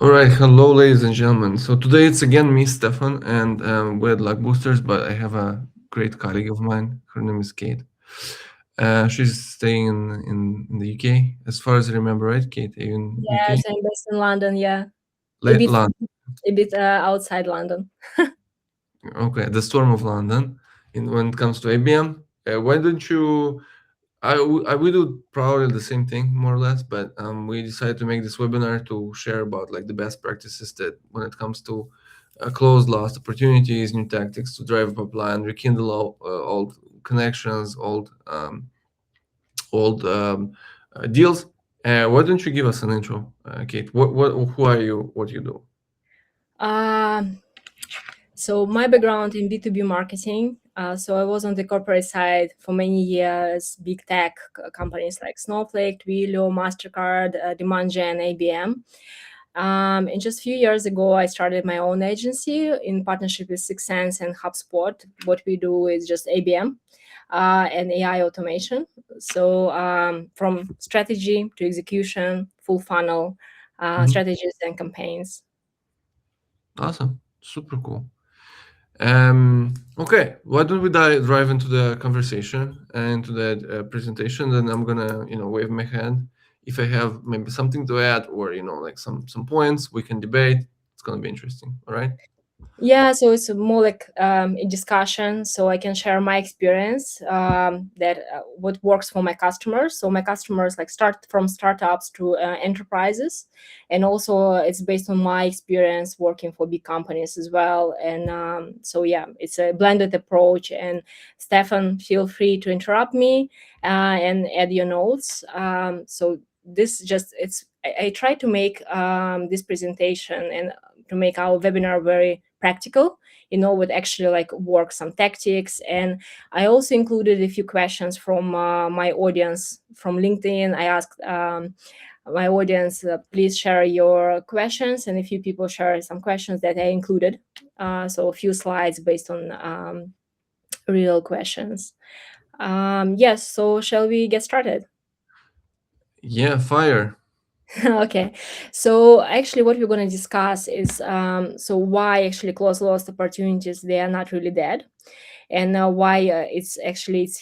All right, hello, ladies and gentlemen. So today it's again me, Stefan, and we're Luck Boosters, but I have a great colleague of mine. Her name is Kate. She's staying in the UK, as far as I remember, right, Kate? Are you in UK? Yes, I'm based in London. Yeah, a Late bit, London. a bit outside London. Okay, the storm of London. When it comes to ABM, why don't you? We do probably the same thing more or less, but we decided to make this webinar to share about like the best practices that when it comes to close lost opportunities, new tactics to drive up line, rekindle old connections, old deals. Why don't you give us an intro, Kate? Who are you? What do you do? Um, so my background in B2B marketing. So I was on the corporate side for many years, big tech companies like Snowflake, Twilio, Mastercard, DemandGen, ABM. And just a few years ago, I started my own agency in partnership with Sixth Sense and HubSpot. What we do is just ABM and AI automation. So from strategy to execution, full funnel Mhm. strategies and campaigns. Awesome, super cool. Okay, why don't we drive into the conversation and to that presentation? Then I'm gonna, wave my hand. If I have maybe something to add or like some points, we can debate. It's gonna be interesting. All right. Yeah, so it's more like a discussion. So I can share my experience that what works for my customers. So my customers like start from startups to enterprises, and also it's based on my experience working for big companies as well. And so yeah, it's a blended approach. And Stefan, feel free to interrupt me and add your notes. So this just it's I try to make this presentation and to make our webinar very practical, what actually like works, some tactics. And I also included a few questions from my audience from LinkedIn. I asked my audience, please share your questions, and a few people share some questions that I included. So a few slides based on real questions. Yes, so shall we get started? Yeah, fire. Okay, so actually what we're going to discuss is so why actually close lost opportunities, they are not really dead, and why it's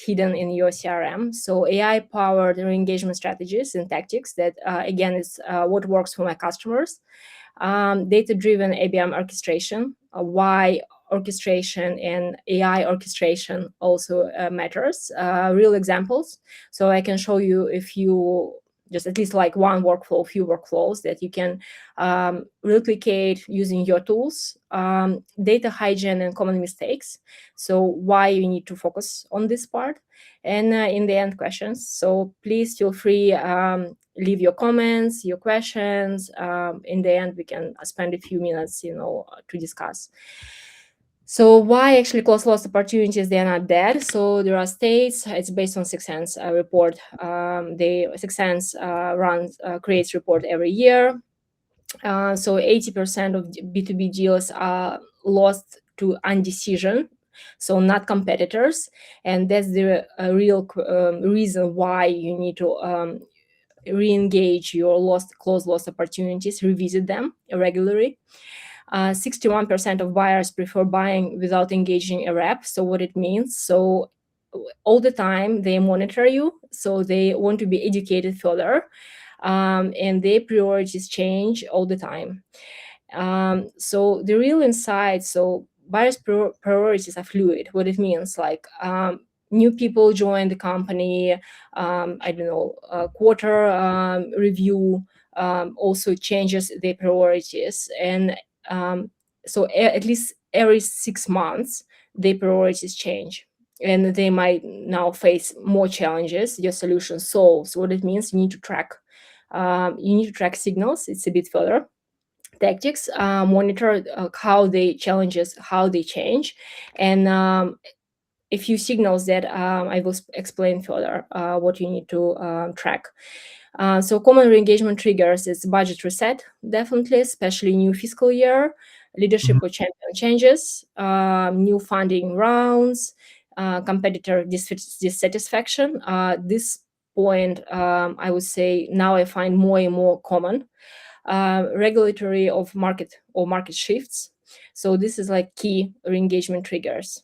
hidden in your CRM. So AI powered engagement strategies and tactics that again is what works for my customers. Data driven ABM orchestration, why orchestration and AI orchestration also matters. Real examples, so I can show you if you just at least like one workflow, few workflows that you can replicate using your tools. Data hygiene and common mistakes, so why you need to focus on this part. And in the end, questions. So please feel free, leave your comments, your questions. In the end, we can spend a few minutes, to discuss. So why actually close lost opportunities, they are not dead? So there are states. It's based on Sixth Sense report. The Sixth Sense creates report every year. So 80% of B2B deals are lost to indecision, so not competitors. And that's the real reason why you need to re-engage your close lost opportunities, revisit them regularly. 61% of buyers prefer buying without engaging a rep. So what it means, so all the time they monitor you, so they want to be educated further, and their priorities change all the time. So the real insight, so buyers priorities are fluid. What it means, like new people join the company, I don't know, quarter review also changes their priorities. And so at least every 6 months their priorities change, and they might now face more challenges your solution solves. What it means, you need to track signals. It's a bit further tactics, monitor how they change, and a few signals that I will explain further what you need to track. So common re-engagement triggers is budget reset, definitely, especially new fiscal year, leadership Mhm. or champion changes, new funding rounds, competitor dissatisfaction. This point, I would say now I find more and more common, regulatory of market or market shifts. So this is like key re-engagement triggers.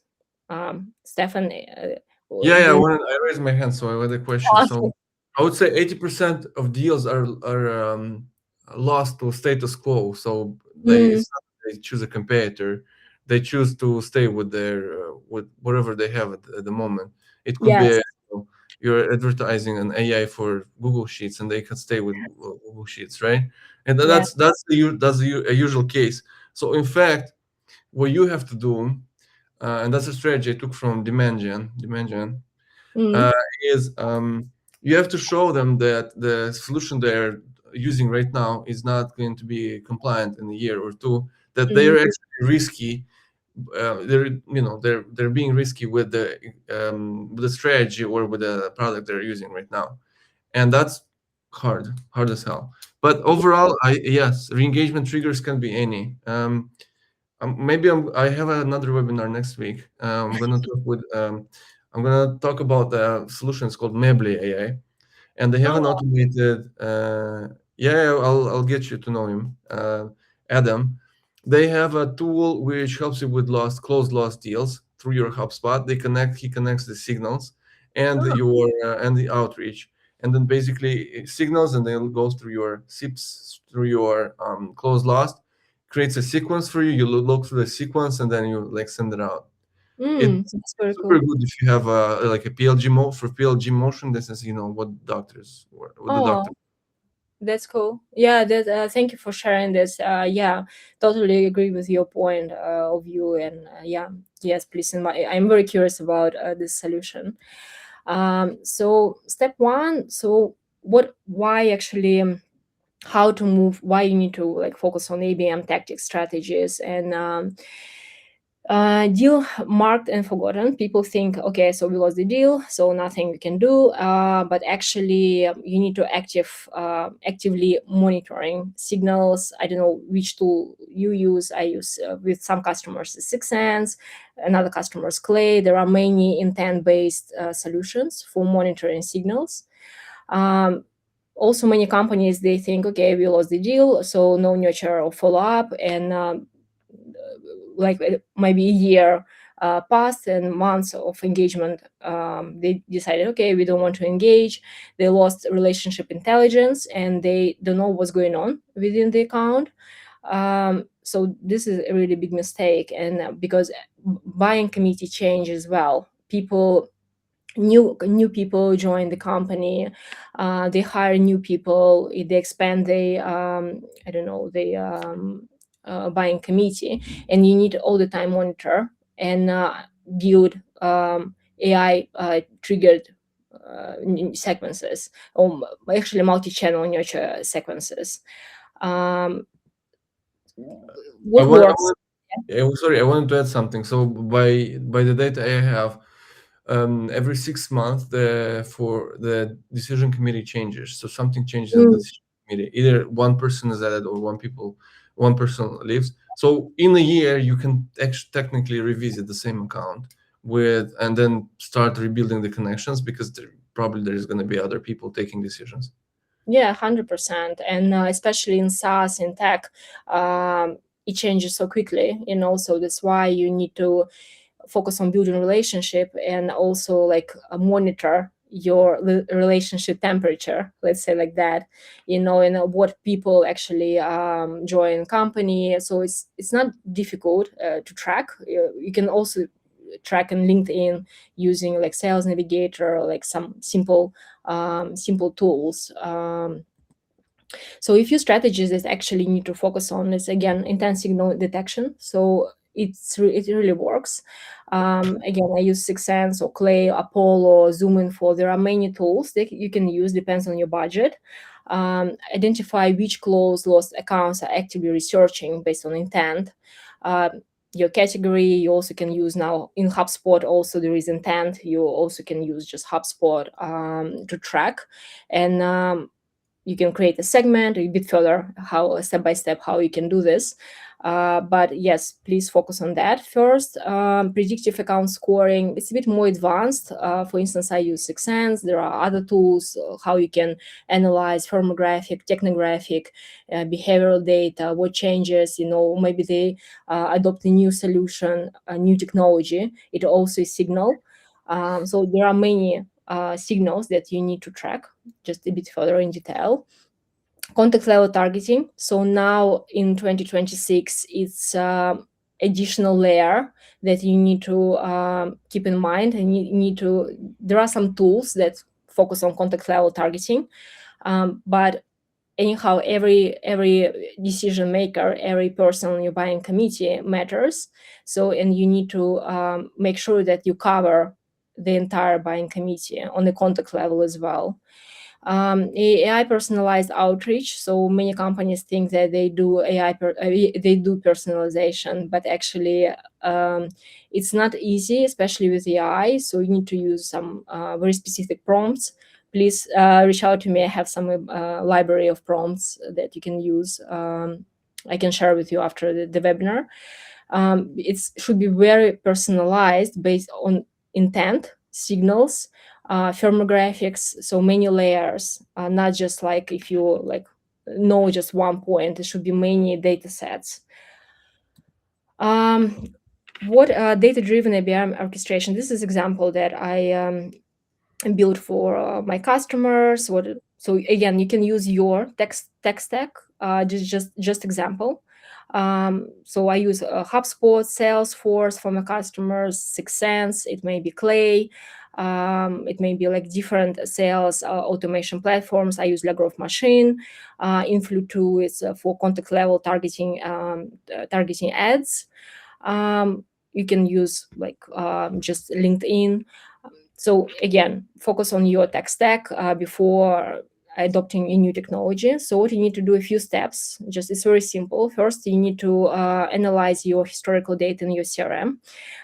Stefan, Yeah, do yeah. you I raised my hand, so I had a question. know? So I would say 80% of deals are lost to status quo. So Mm, it's not that they choose a competitor; they choose to stay with their with whatever they have at the moment. It could be yes, you're advertising an AI for Google Sheets, and they can stay with Google Sheets, right? And yeah. a usual case. So in fact, what you have to do, and that's a strategy I took from Dimension, Mm, uh, is you have to show them that the solution they're using right now is not going to be compliant in a year or two. That they mm, are actually risky. They're being risky with the strategy or with the product they're using right now, and that's hard as hell. But overall, I yes, re-engagement triggers can be any. I have another webinar next week. I'm gonna talk about the solutions called Mably AI, and they have an oh, automated. Yeah, I'll get you to know him, Adam. They have a tool which helps you with closed lost deals through your HubSpot. He connects the signals and oh, the outreach, and then basically it signals, and then it goes through your SIPs through your closed lost, creates a sequence for you. You look through the sequence, and then you like send it out. It's that's very super cool. good if you have a PLG for PLG motion. This is what the Oh, doctor. that's cool. Yeah, thank you for sharing this. Yeah, totally agree with your point of view. And yeah, yes, please. I'm very curious about this solution. So step one. So why actually? How to move? Why you need to like focus on ABM tactic strategies and deal marked and forgotten. People think, okay, so we lost the deal, so nothing we can do. But actually, you need to actively monitoring signals. I don't know which tool you use. I use with some customers Six Sense, another customers Clay. There are many intent-based solutions for monitoring signals. Um, Also, many companies they think, okay, we lost the deal, so no nurture or follow up, and like maybe a year passed and months of engagement, they decided, okay, we don't want to engage. They lost relationship intelligence and they don't know what's going on within the account. So this is a really big mistake, and because buying committee change as well, people new people join the company, they hire new people, they expand the I don't know the buying committee, and you need all the time monitor and build AI triggered sequences, or actually multi-channel nurture sequences. um, I what want, I works? want sorry, I wanted to add something. So by the data I have, every 6 months for the decision committee changes. So something changes in the Mm, decision committee. Either one person is added or one person leaves. So in a year, you can actually technically revisit the same account with and then start rebuilding the connections because probably there's going to be other people taking decisions. yeah, 100%. And especially in SaaS, in tech, it changes so quickly, so that's why you need to focus on building relationship and also like monitor your relationship temperature, let's say like that, and what people actually join company. So it's not difficult to track. You can also track on LinkedIn using like Sales Navigator or like some simple tools. So a few strategies that actually need to focus on is, again, intense signal detection. So it really works. Again, I use Six Sense or Clay, Apollo, Zoom Info. There are many tools that you can use, depends on your budget. Identify which closed lost accounts are actively researching based on intent. Your category, you also can use now in HubSpot. Also, there is intent. You also can use just HubSpot to track, and you can create a segment a bit further, how step by step how you can do this. But yes, please focus on that first. Predictive account scoring, it's a bit more advanced. For instance, I use Sense. There are other tools, how you can analyze firmographic, technographic, behavioral data, what changes, maybe they adopt a new solution, a new technology. It also is signal. So there are many signals that you need to track just a bit further in detail. Context level targeting. So now in 2026, it's additional layer that you need to keep in mind, and you need to. There are some tools that focus on context level targeting, but anyhow, every decision maker, every person on your buying committee matters. So, and you need to make sure that you cover the entire buying committee on the context level as well. AI personalized outreach. So many companies think that they do they do personalization, but actually it's not easy, especially with AI. So you need to use some very specific prompts. Please reach out to me. I have some library of prompts that you can use. I can share with you after the webinar. It should be very personalized based on intent, signals, firmographics, so many layers, not just like if you like know just one point. It should be many data sets. What data-driven ABM orchestration? This is example that I built for my customers. So again, you can use your tech stack. Just example. So I use HubSpot, Salesforce for my customers, Sense. It may be Clay. It may be like different sales automation platforms. I use Growth Machine. Influ2 is for contact level targeting, targeting ads. You can use like just LinkedIn. So again, focus on your tech stack before adopting a new technology. So what you need to do, a few steps. Just it's very simple. First, you need to analyze your historical data in your CRM.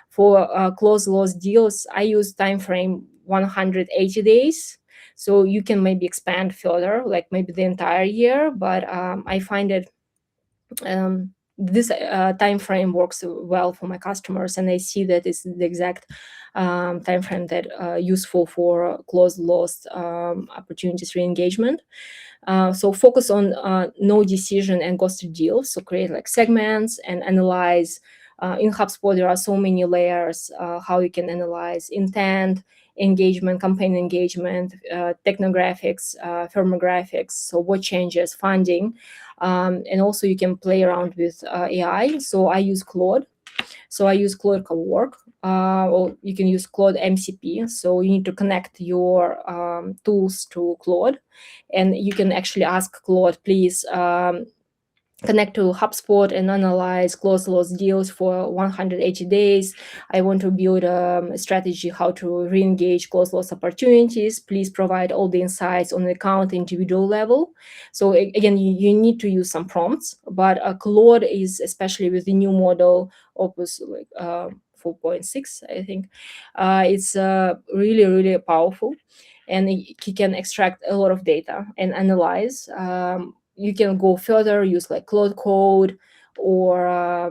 For close loss deals, I use time frame 180 days. So you can maybe expand further, like maybe the entire year. But I find it this time frame works well for my customers, and I see that it's the exact time frame that useful for close loss opportunities re-engagement. So focus on no decision and ghosted deals. So create like segments and analyze. In HubSpot, there are so many layers how you can analyze intent, engagement, campaign engagement, technographics, firmographics. So what changes, funding, and also you can play around with AI. So I use Claude. So I use Claude Cowork, or you can use Claude MCP. So you need to connect your tools to Claude, and you can actually ask Claude, please connect to HubSpot and analyze close loss deals for 180 days. I want to build a strategy how to re-engage close loss opportunities. Please provide all the insights on the account individual level. So again, you need to use some prompts, but Claude is, especially with the new model, Opus 4.6, I think, it's really, really powerful. And he can extract a lot of data and analyze. You can go further, use like Claude Code or I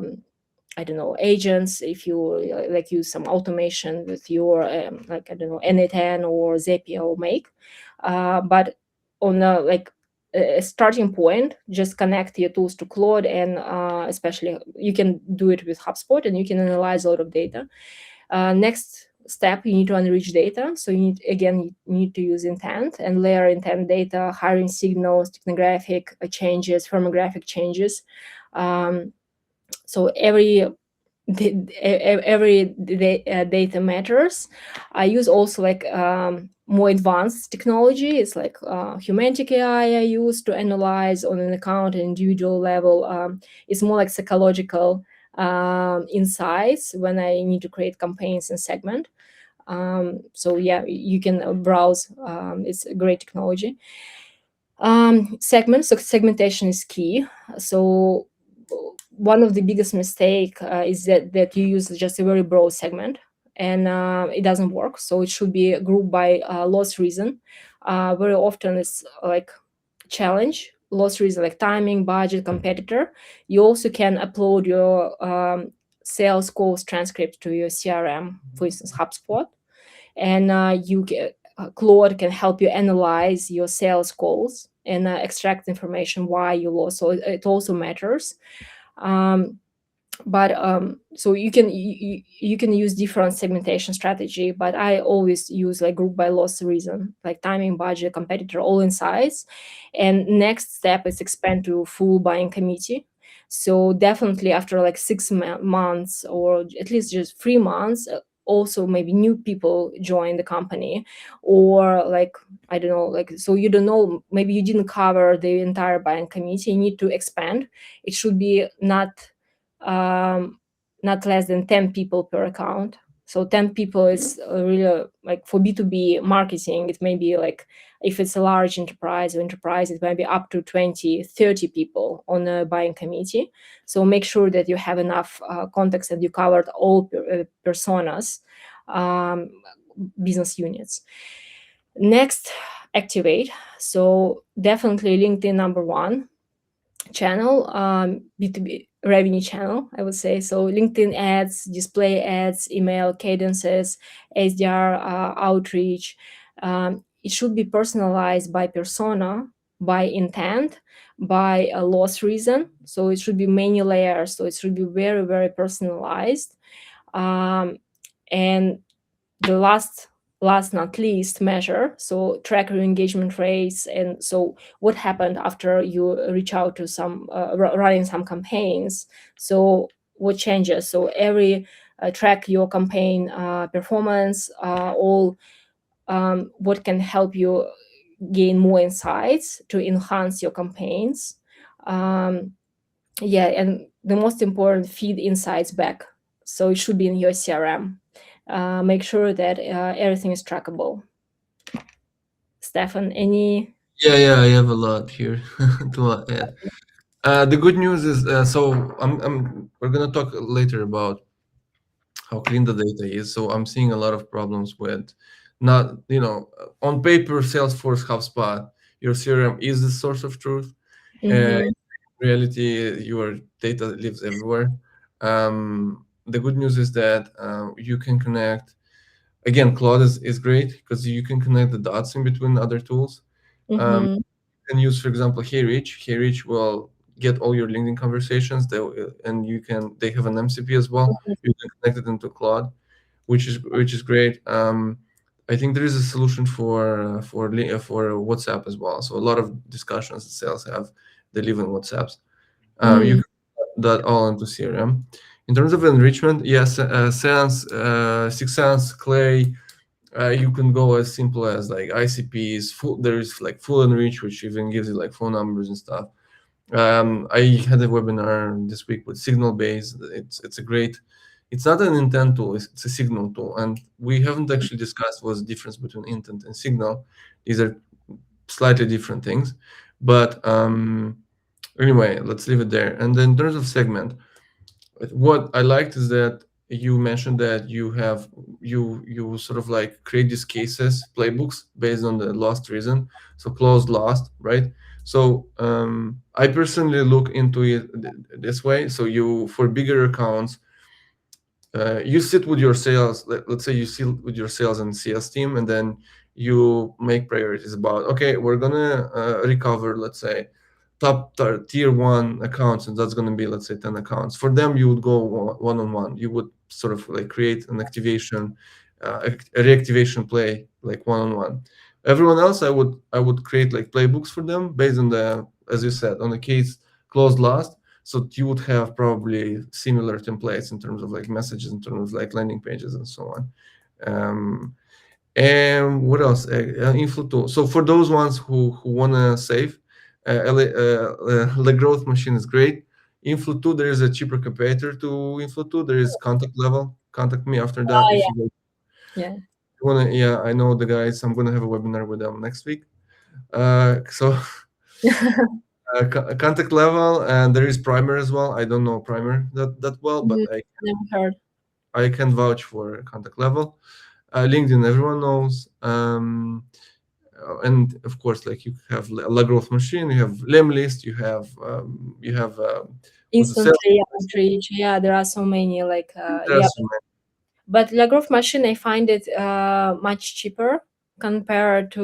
don't know, agents. If you like use some automation with your like I don't know, N10 or Zapier or Make, but on a starting point, just connect your tools to Claude, and especially you can do it with HubSpot, and you can analyze a lot of data. Next step, you need to enrich data. So you need to use intent and layer intent data, hiring signals, technographic changes, firmographic changes. So every data matters. I use also like more advanced technology. It's like humantic AI I use to analyze on an account and individual level. It's more like psychological insights when I need to create campaigns and segment. So yeah, you can browse. It's a great technology. So segmentation is key. So one of the biggest mistake is that you use just a very broad segment, and it doesn't work. So it should be grouped by loss reason. Very often it's like challenge loss reason like timing, budget, competitor, you also can upload your sales calls transcript to your CRM, for instance, HubSpot, and Claude can help you analyze your sales calls and extract information why you lost. So it also matters. Um, but so you can use different segmentation strategy, but I always use like group by loss reason, like timing, budget, competitor, all insights. And next step is expand to full buying committee. So definitely after like 6 months or at least just 3 months, also maybe new people join the company, or like I don't know, like so you don't know, maybe you didn't cover the entire buying committee, you need to expand. It should be um, not less than 10 people per account. So 10 people is really like for B2B marketing, it may be like if it's a large enterprise, it might be up to 20, 30 people on a buying committee. So make sure that you have enough context and you covered all personas, um, business units. Next, activate. So definitely LinkedIn number one channel, B2B revenue channel, I would say. So LinkedIn ads, display ads, email cadences, SDR outreach. It should be personalized by persona, by intent, by a loss reason. So it should be many layers. So it should be very, very personalized. And the last not least measure, so track your engagement rates. And so what happened after you reach out to some running some campaigns, so what changes, so every track your campaign performance, all what can help you gain more insights to enhance your campaigns. um, yeah, and the most important, feed insights back, so it should be in your CRM. Make sure that everything is trackable. Stefan, any? Yeah, yeah, I have a lot here to add. The good news is, we're gonna talk later about how clean the data is. So I'm seeing a lot of problems with not, on paper, Salesforce, HubSpot, your CRM is the source of truth. In Mm-hmm. reality, your data lives everywhere. The good news is that you can connect. Again, Claude is great because you can connect the dots in between other tools. Um, Mm-hmm. you can use, for example, HeyRich. HeyRich will get all your LinkedIn conversations, and they have an MCP as well. You can connect it into Claude, which is great. I think there is a solution for WhatsApp as well. So a lot of discussions that sales have, they live in WhatsApps. You Mm-hmm. can put that all into CRM. In terms of enrichment, yes, Sense, Six Sense, Clay, you can go as simple as like ICPs. There is like full enrich, which even gives you like phone numbers and stuff. I had a webinar this week with Signal Base. It's a great. It's not an intent tool. It's a signal tool, and we haven't actually discussed what's the difference between intent and signal. These are slightly different things, but anyway, let's leave it there. And then in terms of segment, what I liked is that you mentioned that you sort of like create these cases, playbooks based on the lost reason. So closed lost, right? So I personally look into it this way. So you, for bigger accounts, you sit with your sales. Let's say you sit with your sales and CS team, and then you make priorities about, okay, we're gonna recover, let's say, tier one accounts, and that's gonna be, let's say, 10 accounts. For them, you would go one on one. You would sort of like create an activation, a reactivation play, like one on one. Everyone else, I would create like playbooks for them based on the, as you said, on the case closed last. So you would have probably similar templates in terms of like messages, in terms of like landing pages and so on. Um, and what else? Inflow tool. So for those ones who wanna save, the growth machine is great. Inflow 2, there is a cheaper competitor to Inflow 2. There is Contact Level. Contact me after that Oh if yeah, you yeah. wanna. Yeah, I know the guys. I'm gonna have a webinar with them next week. So Contact Level, and there is Primer as well. I don't know Primer that well, but Mhm. Never heard. I can vouch for Contact Level. LinkedIn, everyone knows. and of course, like you have a La growth machine, you have limb list, you have what's the sales Instantly list. outreach. Yeah, there are so many. Like There are yeah, so many. but La growth machine, I find it much cheaper compared to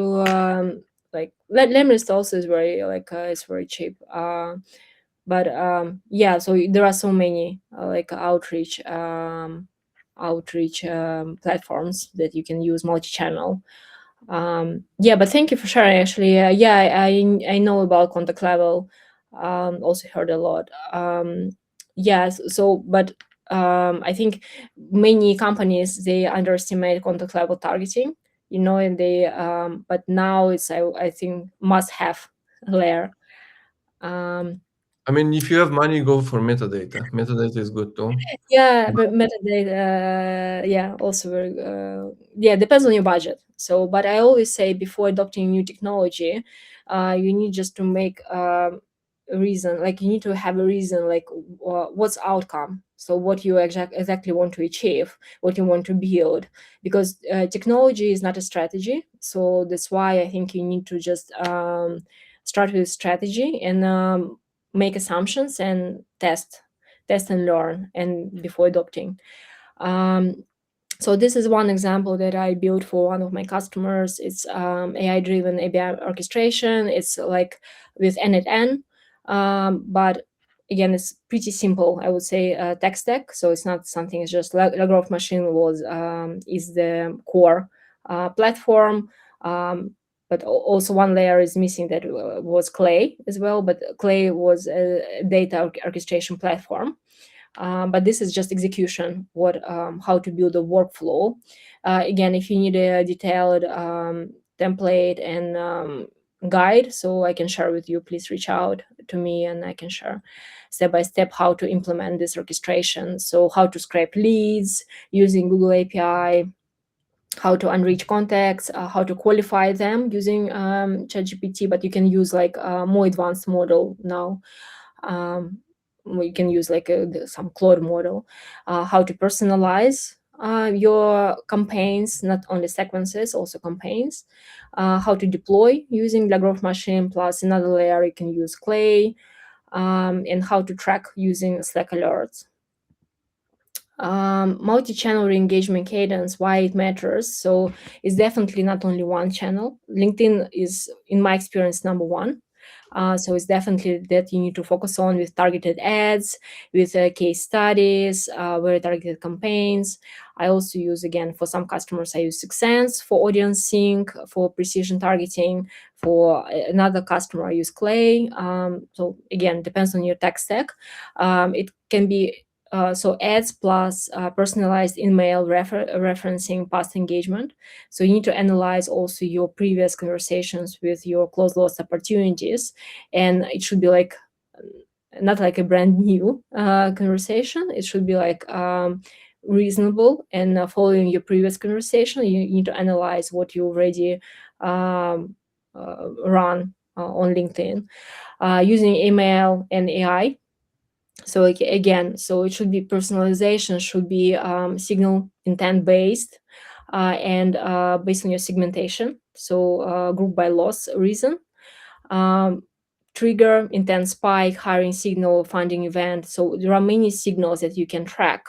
like Lemlist also is very like it's very cheap. But yeah, so there are so many like outreach platforms that you can use multi-channel. Yeah, but thank you for sharing. Actually, yeah, I know about contact level. Also heard a lot. Yes, so but I think many companies they underestimate contact level targeting. And they but now it's I think must have layer. Um, I mean, if you have money, go for metadata. Metadata is good too. Yeah, but metadata, yeah, also very, yeah, depends on your budget. So, but I always say before adopting new technology, you need just to make a reason, like you need to have a reason, like what's outcome. So, what you exactly want to achieve, what you want to build, because technology is not a strategy. So that's why I think you need to just start with strategy and make assumptions and test and learn and before adopting. um, so this is one example that I built for one of my customers. It's AI driven ABM orchestration. It's like with n but again it's pretty simple, I would say, tech stack. So it's not something, it's just growth machine was is the core platform. But also one layer is missing, that was Clay as well, but Clay was a data orchestration platform. But this is just execution, what how to build a workflow. Again, if you need a detailed template and guide, so I can share with you, please reach out to me and I can share step by step how to implement this orchestration. So how to scrape leads using Google API, how to unreach contacts, how to qualify them using ChatGPT, but you can use like a more advanced model now. um, we can use like some Claude model. How to personalize your campaigns, not only sequences, also campaigns. How to deploy using the growth machine, plus another layer you can use Clay. And how to track using Slack alerts. Multi-channel re-engagement cadence, why it matters. So it's definitely not only one channel. LinkedIn is, in my experience, number one. So it's definitely that you need to focus on with targeted ads, with case studies, very targeted campaigns. I also use, again, for some customers, I use 6sense for audience sync, for precision targeting. For another customer, I use Clay. So again, depends on your tech stack. It can be so ads plus personalized email referencing past engagement. So you need to analyze also your previous conversations with your close lost opportunities, and it should be like not like a brand new conversation. It should be like reasonable and following your previous conversation. You need to analyze what you already run on LinkedIn using email and AI. So again, so it should be personalization, should be signal intent based, and based on your segmentation. So group by loss reason, um, trigger, intent spike, hiring signal, funding event. So there are many signals that you can track.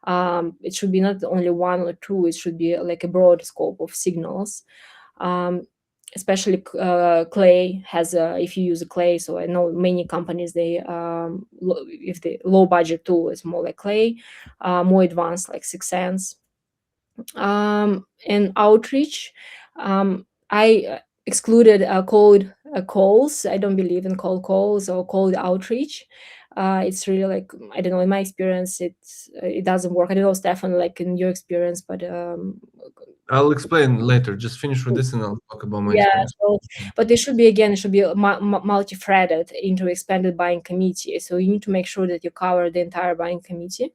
It should be not only one or two. It should be like a broad scope of signals. um, Especially Clay has if you use Clay, so I know many companies, they if the low budget tool is more like Clay, more advanced like 6sense. And outreach, I excluded cold calls. I don't believe in cold calls or cold outreach. It's really like, I don't know, in my experience it doesn't work. I don't know, Stefan, like in your experience, but I'll explain later. Just finish with this, and I'll talk about my yeah, experience. so but it should be, again, it should be multi-threaded into expanded buying committee. So you need to make sure that you cover the entire buying committee,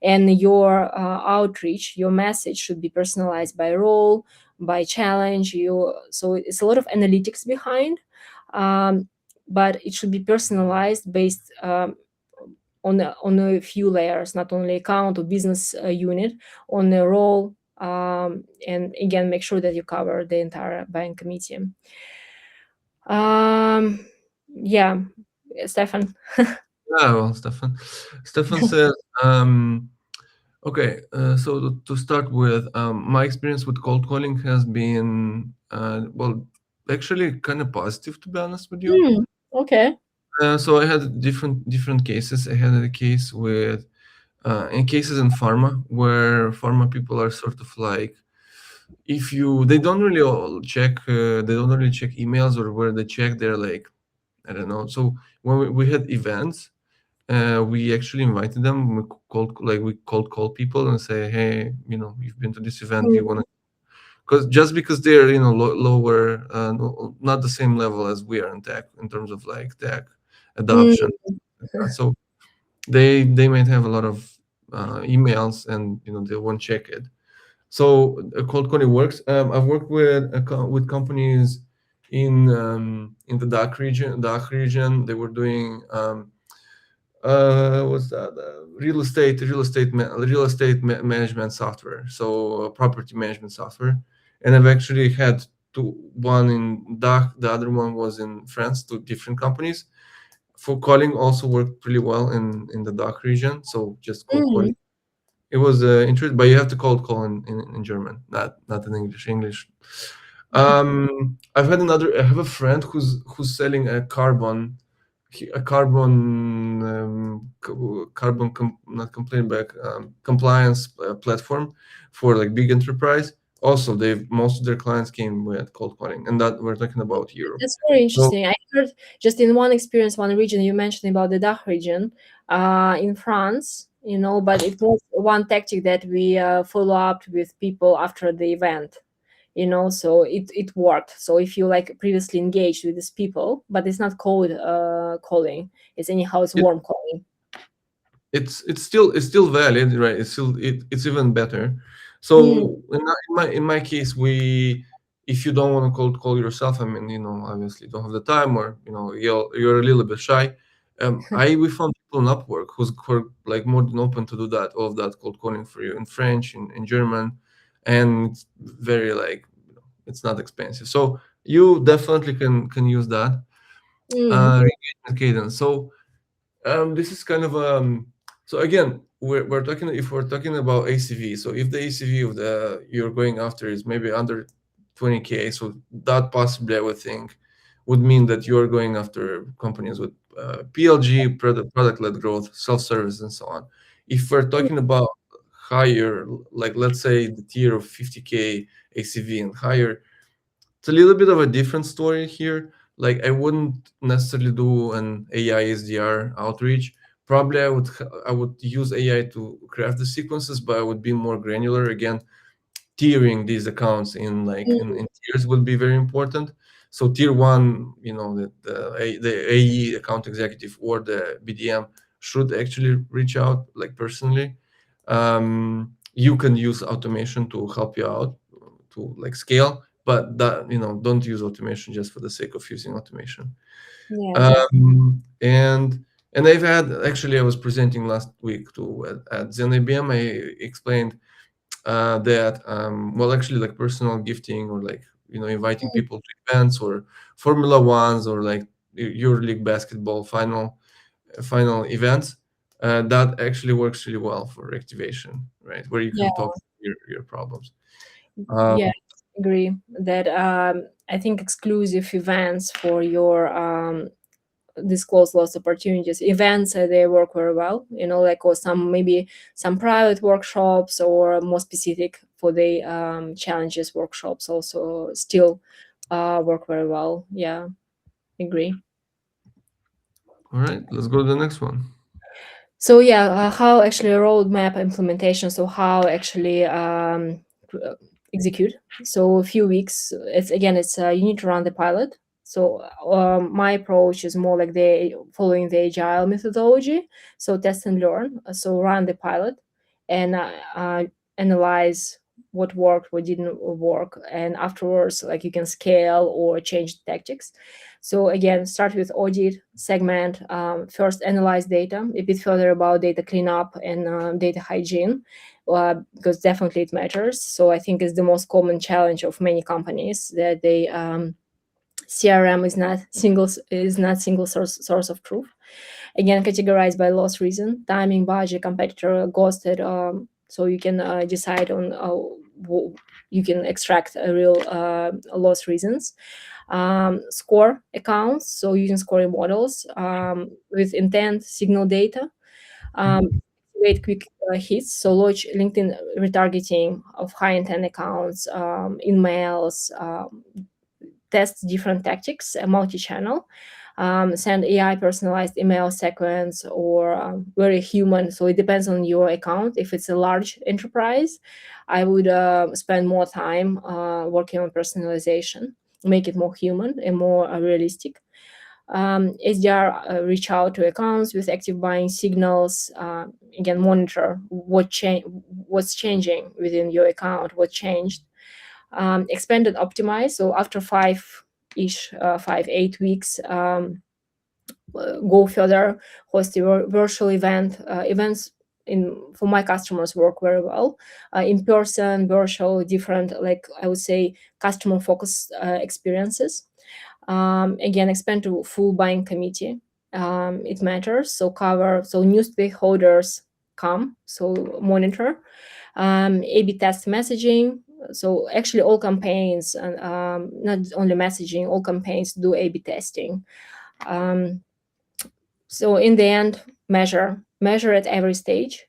and your outreach, your message should be personalized by role, by challenge. So it's a lot of analytics behind, um, but it should be personalized based on a few layers, not only account or business unit, on the role, And again, make sure that you cover the entire buying committee. um yeah, Stefan. Yeah, well, Stefan says, okay, so to start with, my experience with cold calling has been, well, actually kind of positive, to be honest with you. Okay. So I had different cases. I had a case with, in cases in pharma, where pharma people are sort of like, if you, they don't really all check, they don't really check emails, or where they check, they're like, I don't know. So when we had events, we actually invited them. We cold call people and say, hey, you've been to this event. Do you want to? Because just because they're lower, not the same level as we are in tech in terms of like tech adoption. Mm, So they might have a lot of emails, and they won't check it. So cold calling works. I've worked with with companies in the DACH region. They were doing what's that? Management software. So property management software. And I've actually had one in DACH. The other one was in France. Two different companies. For calling also worked really well in the DACH region. So just cold calling. mm, It was interesting, but you have to cold call in German, not in English. I've had another. I have a friend who's selling a carbon not complaint back compliance platform for like big enterprise. Also, they most of their clients came with cold calling, and that we're talking about Europe. that's very So interesting. I heard just in one experience, one region you mentioned about the DACH region, in France, but it was one tactic that we follow up with people after the event. So it worked. So if you like previously engaged with these people, but it's not cold calling, it's anyhow it's warm calling. it's still valid, right? It's even better. Mm, So in my case, if you don't want to cold call yourself, I mean, obviously don't have the time, or you're a little bit shy. We found people on Upwork who are like more than open to do that, all of that cold calling for you in French, in German, and it's very like, it's not expensive. So you definitely can use that engagement cadence. So this is kind of so again, we're talking, if we're talking about ACV. So if the ACV of the you're going after is maybe under 20K, so that possibly I would think would mean that you are going after companies with PLG, product-led growth, self-service, and so on. If we're talking about higher, like let's say the tier of 50K ACV and higher, it's a little bit of a different story here. Like I wouldn't necessarily do an AI SDR outreach. Probably I would use AI to craft the sequences, but I would be more granular. Again, tiering these accounts in tiers would be very important. So tier one, the AE account executive or the BDM should actually reach out like personally. You can use automation to help you out to like scale, but that don't use automation just for the sake of using automation. yeah. And I've had, actually, I was presenting last week at Zen IBM. I explained that well, actually, like personal gifting, or like inviting people to events or Formula Ones, or like EuroLeague basketball final events, that actually works really well for activation, right, where you Yeah. can talk your problems. um, Yeah, agree that I think exclusive events for your disclose lost opportunities events, they work very well, like, or some maybe some private workshops, or more specific for the challenges workshops also still work very well. Yeah, agree. all right, let's go to the next one. So yeah, how actually roadmap implementation. So how actually uh, execute. So a few weeks. It's again, it's you need to run the pilot. So my approach is more like the following the agile methodology. So test and learn. So run the pilot and analyze what worked, what didn't work, and afterwards, like, you can scale or change tactics. So again, start with audit, segment, first analyze data, a bit further about data cleanup and data hygiene, because definitely it matters. So I think it's the most common challenge of many companies, that they CRM is not single source of truth. Again, categorized by loss reason, timing, budget, competitor, ghosted. So you can decide on you can extract a real loss reasons. Score accounts, so using scoring models with intent, signal data. Um, Create quick hits, so launch LinkedIn retargeting of high intent accounts, emails, test different tactics, multi-channel, send AI personalized email sequence, or very human. So it depends on your account. If it's a large enterprise, I would spend more time working on personalization, make it more human and more realistic. SDR reach out to accounts with active buying signals. Again, monitor what's changing within your account, what changed. Expand and optimize. So after 5-8 weeks, go further, host a virtual events in for my customers work very well. In person, virtual, different, like I would say, customer focused experiences. Again, expand to full buying committee. It matters. So cover, so new stakeholders come, so monitor. A/B test messaging. So actually, all campaigns, and not only messaging, all campaigns do A/B testing. Um, so in the end, measure at every stage.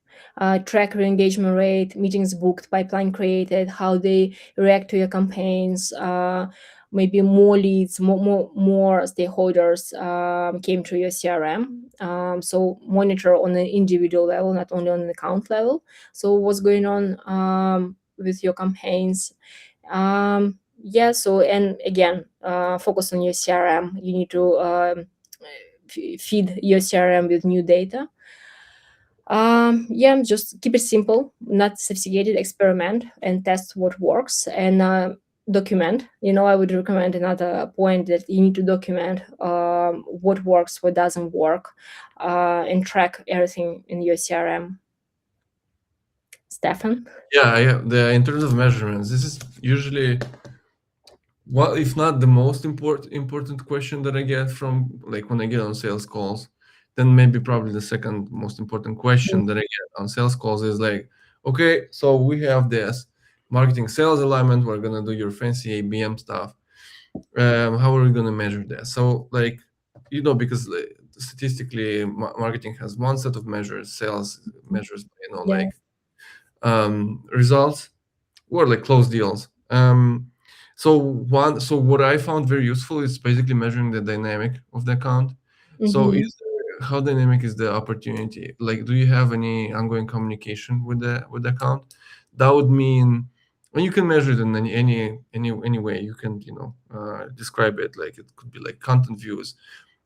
Track your engagement rate, meetings booked, pipeline created, how they react to your campaigns. Maybe more leads, more stakeholders came to your CRM. So monitor on an individual level, not only on an account level. So what's going on with your campaigns? Yeah. So, and again, focus on your CRM. You need to feed your CRM with new data. Yeah, just keep it simple, not sophisticated. Experiment and test what works, and document. I would recommend another point, that you need to document what works, what doesn't work, and track everything in your CRM. Stefan? Yeah, in terms of measurements, this is usually, well, if not the most important question that I get from, like, when I get on sales calls, then maybe probably the second most important question that I get on sales calls is like, okay, so we have this marketing sales alignment. We're gonna do your fancy ABM stuff. How are we gonna measure that? So, like, because statistically, marketing has one set of measures, sales measures, Yeah. like results or like close deals. So what I found very useful is basically measuring the dynamic of the account. So Mm-hmm. how dynamic is the opportunity? Like, do you have any ongoing communication with the account? That would mean, and you can measure it in any way. You can describe it, like it could be like content views,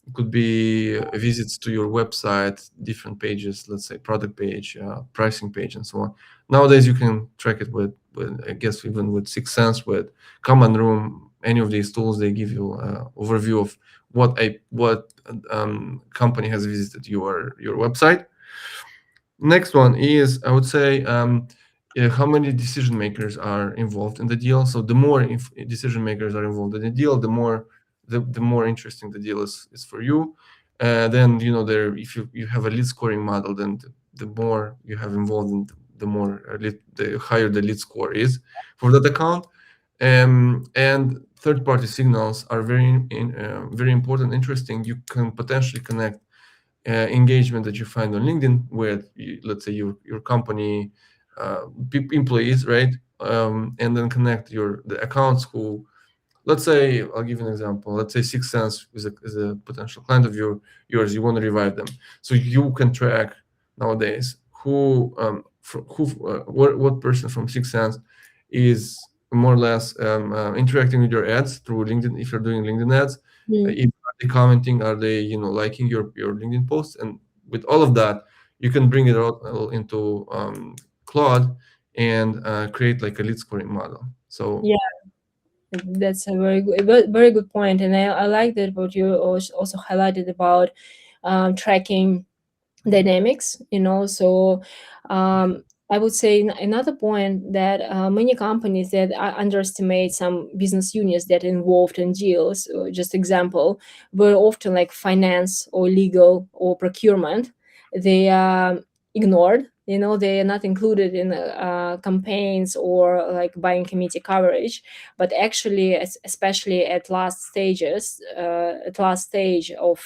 it could be visits to your website, different pages, let's say product page, pricing page, and so on. Nowadays, you can track it with I guess, even with Sixth Sense, with Command Room, any of these tools, they give you an overview of what company has visited your website. Next one is, I would say, how many decision makers are involved in the deal. So the more decision makers are involved in the deal, the more interesting the deal is for you. Then there, if you have a lead scoring model, then the more you have involved in, the more the higher the lead score is for that account. And third party signals are very important, interesting. You can potentially connect engagement that you find on LinkedIn with, let's say, your company employees, right? And then connect the accounts who, let's say, I'll give you an example. Let's say Sixth Sense is a potential client of yours. You want to revive them, so you can track nowadays what person from Sixth Sense is more or less interacting with your ads through LinkedIn. If you're doing LinkedIn ads, Mm. if are they commenting, are they liking your LinkedIn posts, and with all of that, you can bring it all into Claude, and create like a lead scoring model. So Yeah, that's a very good point, and I like that what you also highlighted about tracking dynamics, so I would say another point that many companies that underestimate some business units that involved in deals, just example, were often like finance or legal or procurement. They ignored, they are not included in campaigns or like buying committee coverage, but actually especially at last stage of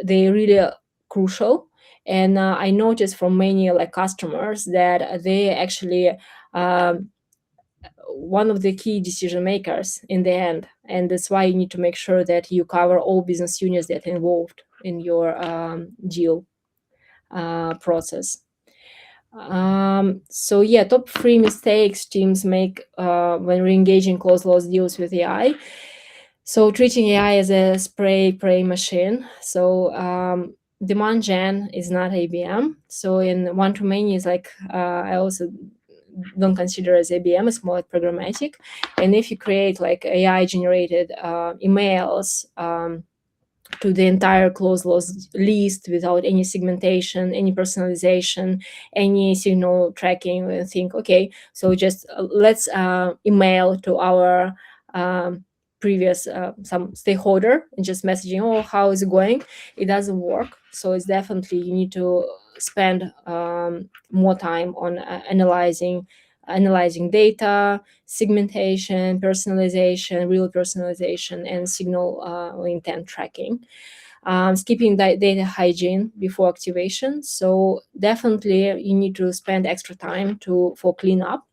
they really crucial. And I noticed from many like customers that they actually um, one of the key decision makers in the end, and that's why you need to make sure that you cover all business units that are involved in your deal process. So yeah, top three mistakes teams make when re-engaging close loss deals with AI. So treating AI as a spray pray machine. So demand gen is not ABM. So in one to many is like I also don't consider as ABM. It's more like programmatic. And if you create like AI generated emails. To the entire close loss list without any segmentation, any personalization, any signal tracking. And think, okay, so just let's email to our um, previous some stakeholder and just messaging, oh, how is it going? It doesn't work. So it's definitely you need to spend more time on analyzing data, segmentation, personalization, real personalization, and signal intent tracking. Skipping data hygiene before activation. So definitely you need to spend extra time to for cleanup,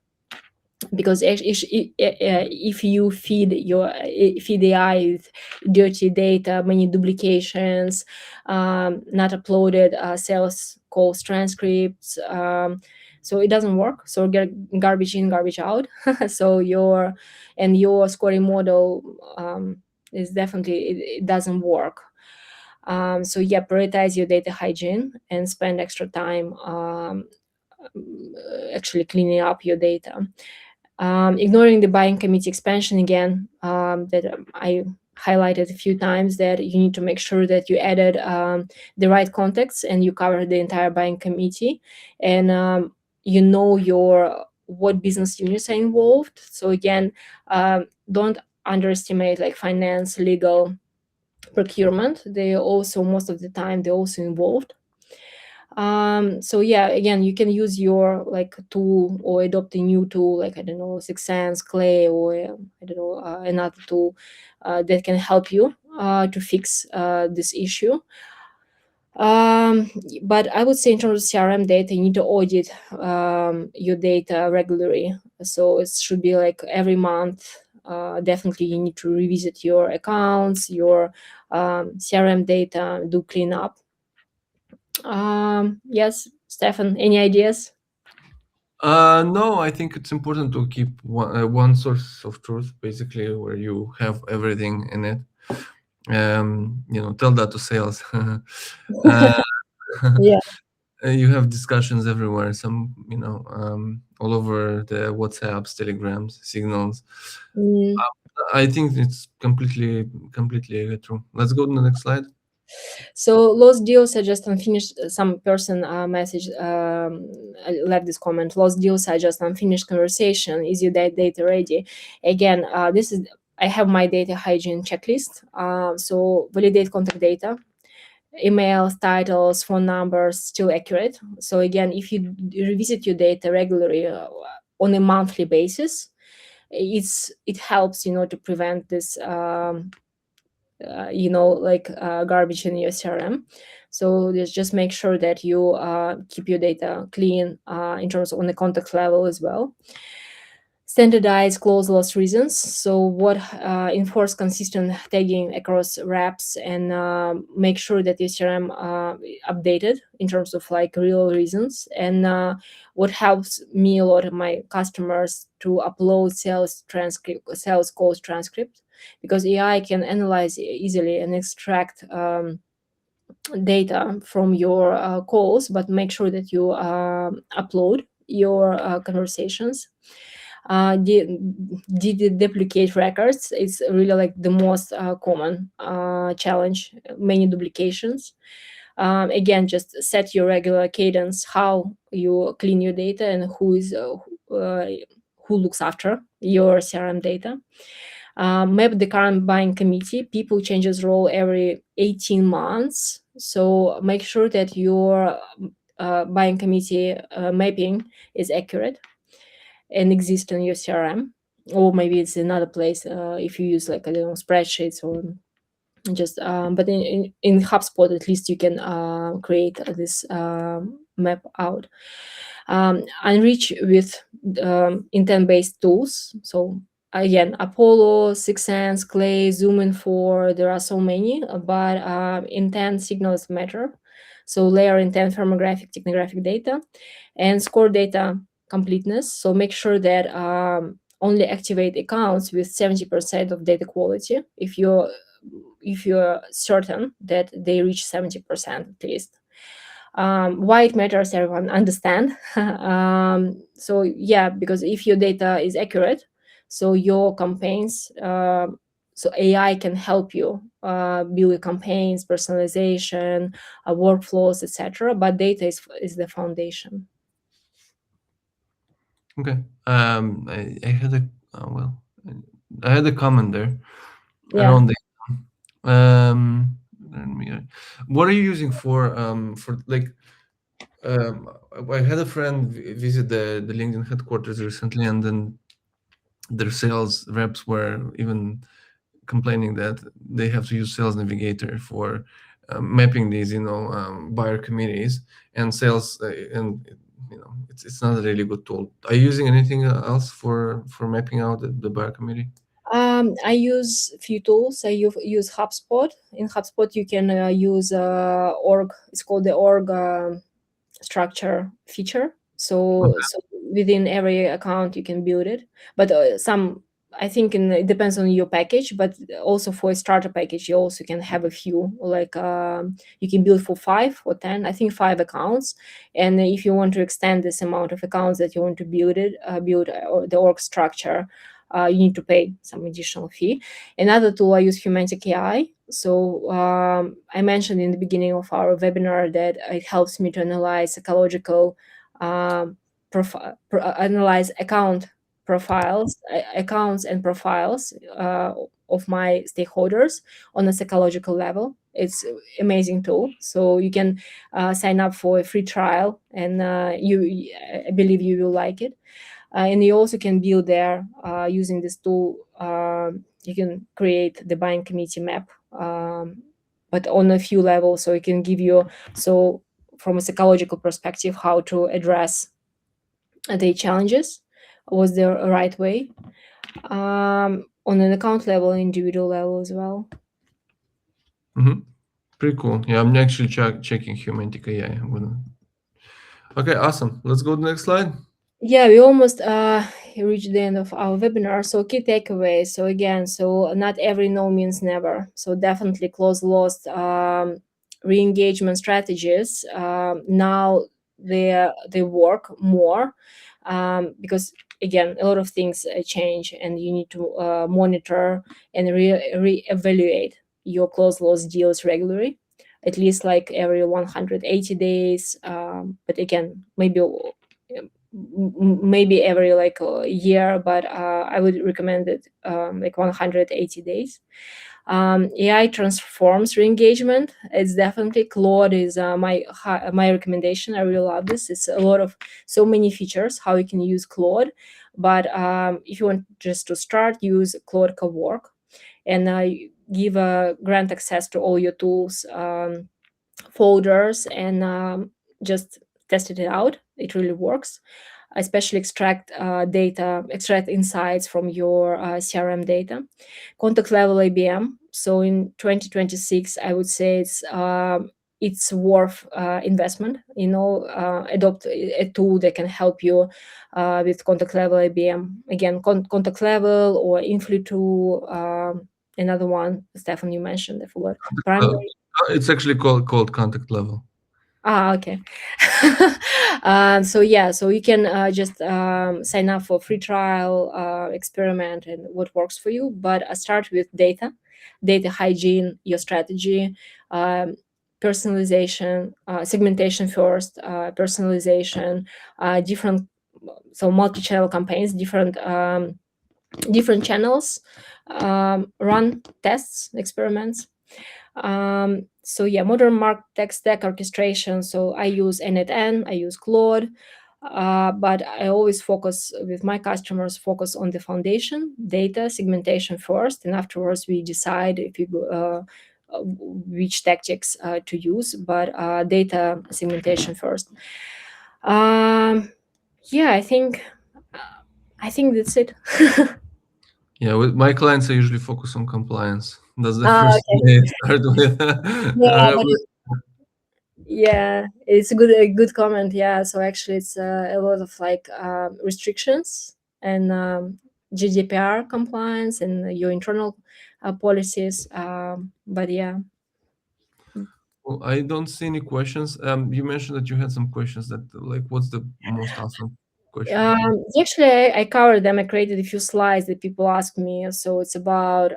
because if you feed the AI with dirty data, many duplications, not uploaded sales calls transcripts, so it doesn't work. So get garbage in, garbage out. So your scoring model is definitely it doesn't work. So yeah, prioritize your data hygiene and spend extra time actually cleaning up your data. Ignoring the buying committee expansion again, that I highlighted a few times, that you need to make sure that you added the right context and you cover the entire buying committee, and your what business units are involved. So again, don't underestimate like finance, legal, procurement. They also most of the time they're also involved. So yeah, again, you can use your like tool or adopt a new tool, like I don't know, Six Sense, Clay, or I don't know, another tool that can help you to fix this issue. um, but I would say in terms of CRM data, you need to audit your data regularly. So it should be like every month. Definitely you need to revisit your accounts, your CRM data, do cleanup. Yes, Stefan, any ideas? no, I think it's important to keep one source of truth, basically, where you have everything in it. Tell that to sales. uh, Yeah. you have discussions everywhere, all over the WhatsApps, Telegrams, Signals. Mm. I think it's completely true. Let's go to the next slide. So lost deals are just unfinished. Some person message left this comment. Lost deals are just unfinished conversation. Is your data ready? Again, this is I have my data hygiene checklist. So validate contact data, emails, titles, phone numbers, still accurate. So again, if you revisit your data regularly on a monthly basis, it helps to prevent this like garbage in your CRM. So just make sure that you keep your data clean in terms of on the context level as well. Standardize close loss reasons. So what enforce consistent tagging across reps, and make sure that your CRM updated in terms of like real reasons. And what helps me a lot of my customers to upload sales calls transcript, because AI can analyze easily and extract data from your calls, but make sure that you upload your conversations. Duplicate records, it's really like the most common challenge, many duplications. Again, just set your regular cadence, how you clean your data, and who looks after your CRM data. Map the current buying committee. People changes role every 18 months. So make sure that your buying committee mapping is accurate and exists in your CRM. Or maybe it's another place if you use like, I don't know, spreadsheets, or just but in HubSpot at least you can create this map out. Enrich with intent-based tools. So again, Apollo, Six Sense, Clay, Zoom Info, there are so many, but intent signals matter. So layer intent, firmographic, technographic data, and score data completeness. So make sure that only activate accounts with 70% of data quality if you're certain that they reach 70% at least. Why it matters, everyone understand. So yeah, because if your data is accurate, so your campaigns, so AI can help you build campaigns, personalization, workflows, etc. But data is the foundation. Okay. I had a well, I had a comment there Yeah. around the let me, what are you using for like I had a friend visit the LinkedIn headquarters recently, and then their sales reps were even complaining that they have to use Sales Navigator for mapping these, buyer committees and sales, and it's not a really good tool. Are you using anything else for mapping out the buyer committee? I use few tools. I use HubSpot. In HubSpot, you can use org. It's called the org structure feature. So within every account, you can build it. But I think it depends on your package. But also for a starter package, you also can have a few. Like you can build for 5 or 10. I think 5 accounts. And if you want to extend this amount of accounts that you want to build the org structure, you need to pay some additional fee. Another tool I use, Humantic AI. So I mentioned in the beginning of our webinar that it helps me to analyze psychological, analyze accounts and profiles of my stakeholders on a psychological level. It's amazing tool. So you can sign up for a free trial, and I believe you will like it. And you also can build there using this tool. You can create the buying committee map, but on a few levels. So it can give you, so from a psychological perspective, how to address the challenges was the right way. On an account level, individual level as well. Hmm. Pretty cool. Yeah, I'm actually checking Humantic AI. Okay, awesome. Let's go to the next slide. Yeah, we almost reached the end of our webinar. So key takeaways. So again, so not every no means never. So definitely close lost re-engagement strategies. Now they work more because again, a lot of things change, and you need to monitor and re-evaluate your close lost deals regularly, at least like every 180 days. But again, maybe every like a year, but I would recommend it like 180 days. AI transforms re-engagement. It's definitely Claude is my recommendation. I really love this. It's a lot of so many features how you can use Claude, but if you want just to start, use Claude Cowork, and give grant access to all your tools. Folders, and just tested it out. It really works. Especially extract insights from your CRM data. Contact level ABM. So in 2026, I would say it's worth investment. Adopt a tool that can help you with contact level ABM. Again, contact level or Influ tool. Another one, Stefan, you mentioned. I forgot. Uh, Primary. it's actually called contact level. Okay. So yeah, so you can just sign up for free trial, experiment, and what works for you. But start with data hygiene, your strategy, um, personalization, segmentation first, personalization, different, so multi-channel campaigns, different channels, run tests, experiments. So yeah, modern mark tech stack orchestration. So I use n8n, I use Claude, but I always focus with my customers, focus on the foundation, data segmentation first, and afterwards we decide if you which tactics to use, but data segmentation first. Um, yeah, I think that's it. Yeah, with my clients, I usually focus on compliance. That's the Ah, first thing okay. they start with. Yeah, but yeah, it's a good comment. Yeah, so actually, it's a lot of like restrictions and GDPR compliance and your internal policies. But yeah, Well, I don't see any questions. You mentioned that you had some questions that, like, what's the most often question that you? actually, I covered them. I created a few slides that people ask me. So it's about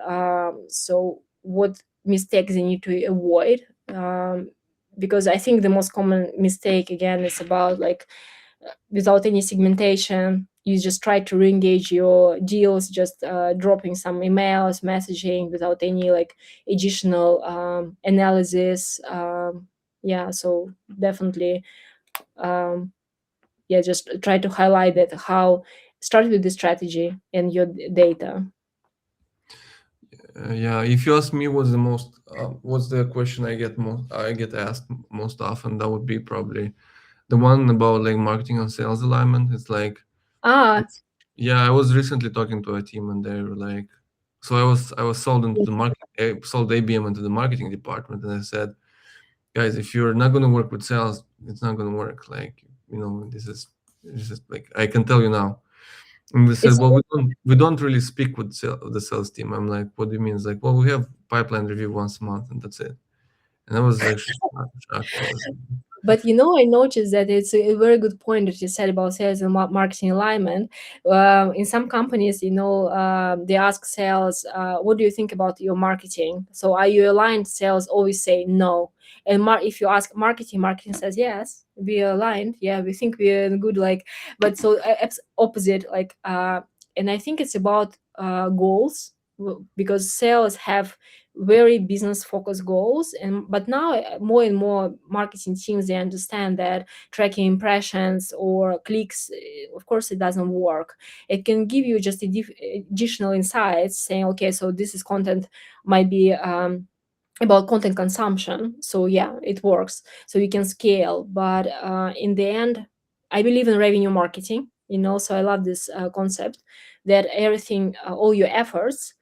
so what mistakes they need to avoid. Because I think the most common mistake again is about like without any segmentation. You just try to re-engage your deals, just dropping some emails, messaging without any like additional analysis. Yeah, so definitely, um, yeah, just try to highlight that how start with the strategy and your data. Yeah, if you ask me, what's the question I get asked most often, that would be probably the one about like marketing and sales alignment. It's like, Ah, yeah, I was recently talking to a team and they were like, so I was sold into the market, sold ABM into the marketing department, and I said, guys, if you're not going to work with sales, it's not going to work. Like, this is like I can tell you now. And they said, it's well, we don't really speak with the sales team. I'm like, what do you mean? It's like, well, we have pipeline review once a month, and that's it. And I was actually shocked. I was, But I noticed that it's a very good point that you said about sales and marketing alignment. In some companies, they ask sales, "What do you think about your marketing?" So, are you aligned? Sales always say no. And if you ask marketing, marketing says yes, we are aligned. Yeah, we think we're good. Like, but so it's opposite. Like, and I think it's about goals because sales have very business focused goals, and but now more and more marketing teams, they understand that tracking impressions or clicks, of course it doesn't work. It can give you just additional insights saying, okay, so this is content, might be about content consumption, so yeah, it works, so you can scale. But in the end, I believe in revenue marketing, so I love this concept that everything, all your efforts,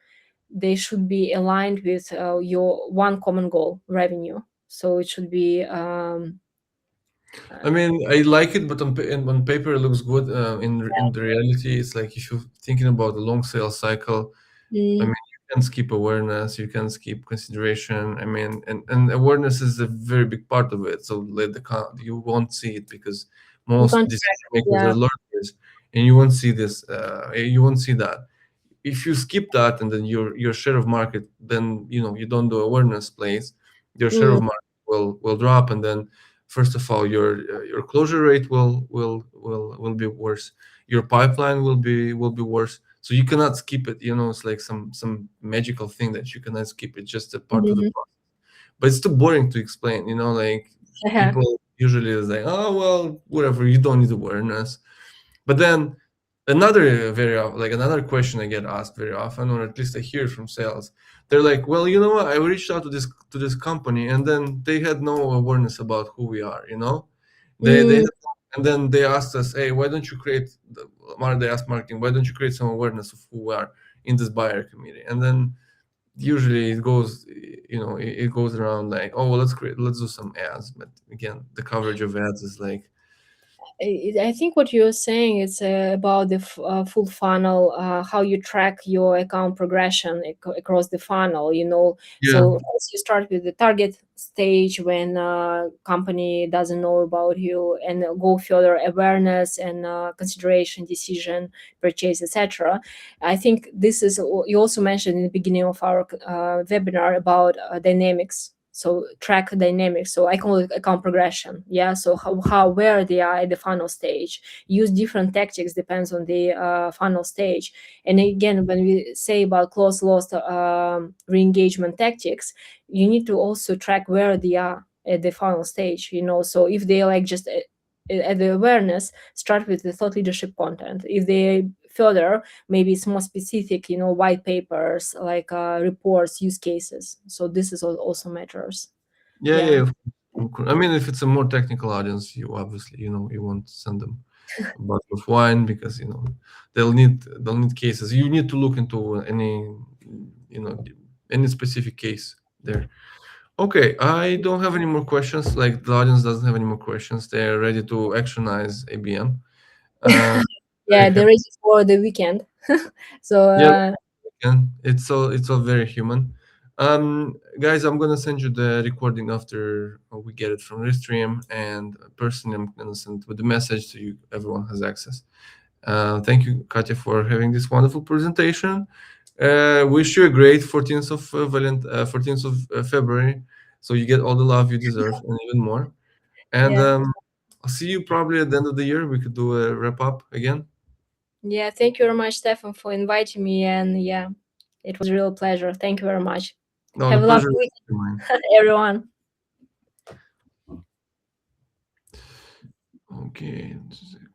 they should be aligned with your one common goal, revenue. So it should be I mean, I like it, but on paper it looks good. In the reality, it's like if you're thinking about the long sales cycle, I mean, mm, you can skip awareness, you can skip consideration. I mean, and awareness is a very big part of it. So you won't see it because you most can't decision track it. makers Yeah. are learners, and you won't see this. You won't see that. If you skip that and then your share of market, then you don't do awareness plays, your share Mm, of market will drop, and then first of all your closure rate will be worse, your pipeline will be worse. So you cannot skip it. It's like some magical thing that you cannot skip. It's just a part of the mhm. process, but it's too boring to explain. Like Yeah. people usually is like, oh well, whatever, you don't need awareness. But then another question I get asked very often, or at least I hear from sales, they're like, "Well, you know what? I reached out to this company, and then they had no awareness about who we are. They Mm, had, and then they asked us, hey, why don't you create? They asked marketing, why don't you create some awareness of who we are in this buyer community? And then usually it goes around like, oh well, let's do some ads. But again, the coverage of ads is like." I think what you're saying is about the full funnel, how you track your account progression across the funnel. Yeah, So first you start with the target stage when company doesn't know about you, and go further awareness and consideration, decision, purchase, etc. I think this is you also mentioned in the beginning of our webinar about dynamics. So track dynamics. So I call it account progression. Yeah. So how where they are at the funnel stage. Use different tactics depends on the funnel stage. And again, when we say about close lost re-engagement tactics, you need to also track where they are at the funnel stage. So if they like just at the awareness, start with the thought leadership content. If they further, maybe it's more specific, white papers, like reports, use cases. So this is also matters. yeah, Yeah. yeah. Of course. I mean, if it's a more technical audience, you obviously, you won't send them a bottle of wine because they'll need cases. You need to look into you know any specific case there. Okay, I don't have any more questions. Like the audience doesn't have any more questions. They're ready to actionize ABM. Uh, Very Yeah, they're happy. ready for the weekend. So Yeah, can. It's all very human. Guys, I'm gonna send you the recording after we get it from Restream, and personally, I'm gonna send it with the message so you everyone has access. Thank you, Katya, for having this wonderful presentation. Wish you a great 14th of February, so you get all the love you deserve and even more. And yeah. I'll see you probably at the end of the year. We could do a wrap up again. Yeah, thank you very much, Stefan, for inviting me. And yeah, it was a real pleasure. Thank you very much. No, the Have a lovely pleasure is mine. week, everyone. Okay, 1 second.